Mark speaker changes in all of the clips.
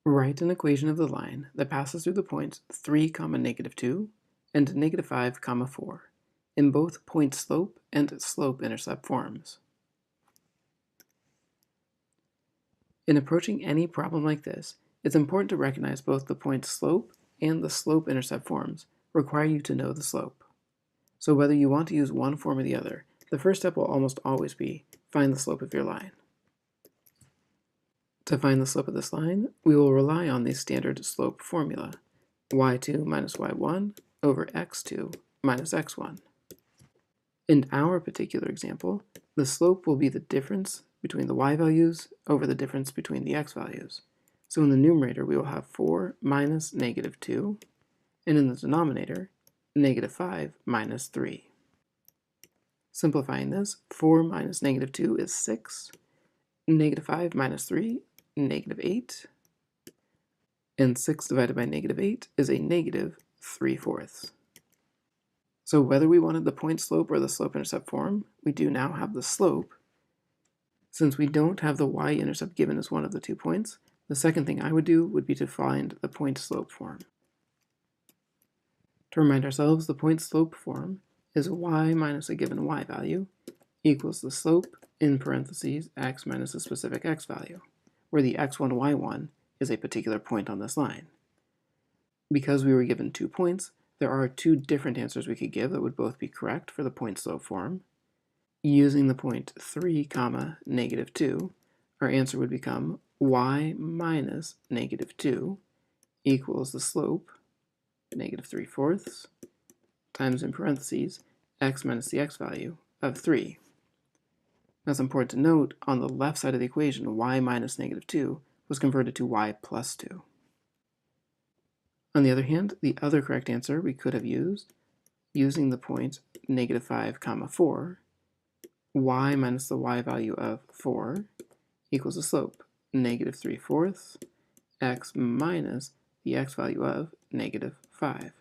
Speaker 1: Write an equation of the line that passes through the points 3, -2 and -5, 4 in both point slope and slope-intercept forms. In approaching any problem like this, it's important to recognize both the point slope and the slope-intercept forms require you to know the slope. So whether you want to use one form or the other, the first step will almost always be find the slope of your line. To find the slope of this line, we will rely on the standard slope formula, y2 minus y1 over x2 minus x1. In our particular example, the slope will be the difference between the y values over the difference between the x values. So in the numerator, we will have 4 minus -2, and in the denominator, -5 minus 3. Simplifying this, 4 minus -2 is 6, -5 minus 3, -8, and 6 divided by -8 is a -3/4. So whether we wanted the point slope or the slope-intercept form, we do now have the slope. Since we don't have the y-intercept given as one of the 2 points, the second thing I would do would be to find the point slope form. To remind ourselves, the point slope form is y minus a given y value equals the slope in parentheses x minus a specific x value, where the x1, y1 is a particular point on this line. Because we were given 2 points, there are 2 different answers we could give that would both be correct for the point slope form. Using the point 3, -2, our answer would become y minus -2 equals the slope, -3/4, times in parentheses x minus the x value of 3. Now it's important to note, on the left side of the equation, y minus -2 was converted to y plus 2. On the other hand, the other correct answer we could have used, using the point -5, 4, y minus the y value of 4 equals the slope, -3/4, x minus the x value of -5.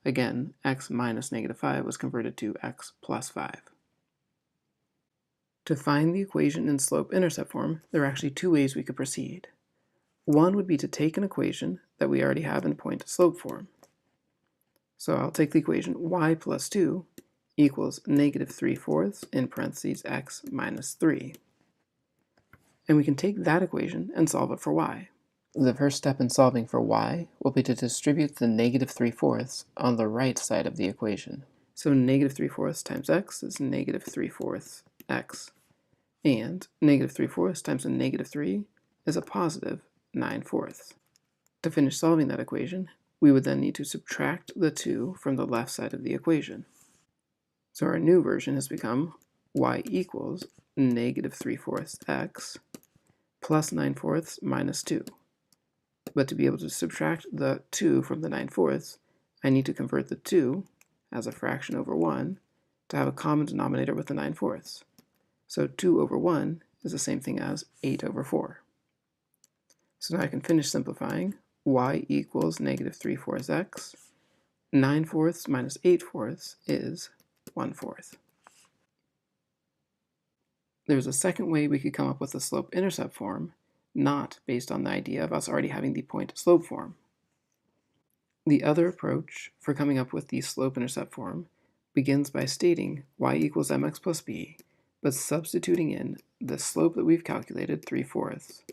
Speaker 1: Again, x minus -5 was converted to x plus 5. To find the equation in slope-intercept form, there are actually 2 ways we could proceed. One would be to take an equation that we already have in point slope form. So I'll take the equation y plus 2 equals -3/4 in parentheses x minus 3. And we can take that equation and solve it for y. The first step in solving for y will be to distribute the -3/4 on the right side of the equation. So -3/4 times x is -3/4 x, and -3/4 times a -3 is a positive 9/4. To finish solving that equation, we would then need to subtract the 2 from the left side of the equation. So our new version has become y equals -3/4 x plus 9/4 minus 2. But to be able to subtract the 2 from the 9/4, I need to convert the 2 as a fraction over 1 to have a common denominator with the 9/4. So 2 over 1 is the same thing as 8 over 4. So now I can finish simplifying. Y equals -3/4 x. 9/4 minus 8/4 is 1/4. There's a second way we could come up with the slope-intercept form, not based on the idea of us already having the point-slope form. The other approach for coming up with the slope-intercept form begins by stating y equals mx plus b, but substituting in the slope that we've calculated, 3/4.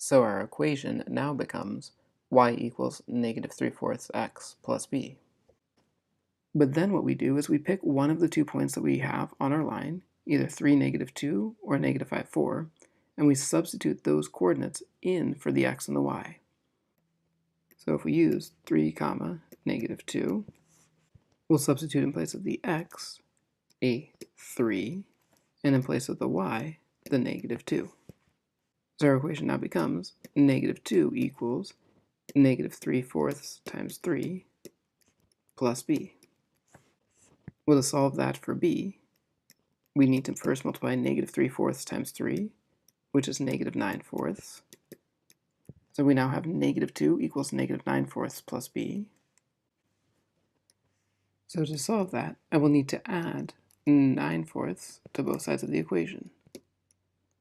Speaker 1: So our equation now becomes y equals -3/4 x plus b. But then what we do is we pick one of the 2 points that we have on our line, either 3, -2 or -5, 4, and we substitute those coordinates in for the x and the y. So if we use 3, -2, we'll substitute in place of the x a 3, and in place of the y the -2. So our equation now becomes -2 equals -3/4 times 3 plus b. Well, to solve that for b, we need to first multiply -3/4 times 3, which is -9/4. So we now have -2 equals -9/4 plus b. So to solve that, I will need to add 9/4 to both sides of the equation.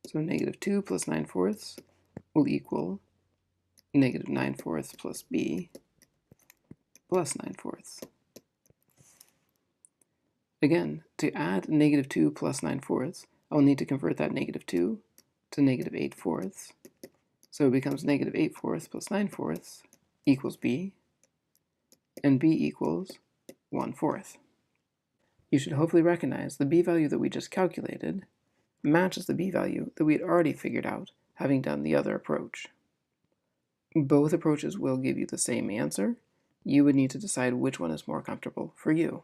Speaker 1: So -2 plus 9/4 will equal negative 9/4 plus b plus 9/4. Again, to add negative 2 plus 9/4, I'll need to convert that negative 2 to negative 8/4. So it becomes negative 8/4 plus 9/4 equals b, and b equals 1/4. You should hopefully recognize the b value that we just calculated matches the b value that we had already figured out having done the other approach. Both approaches will give you the same answer. You would need to decide which one is more comfortable for you.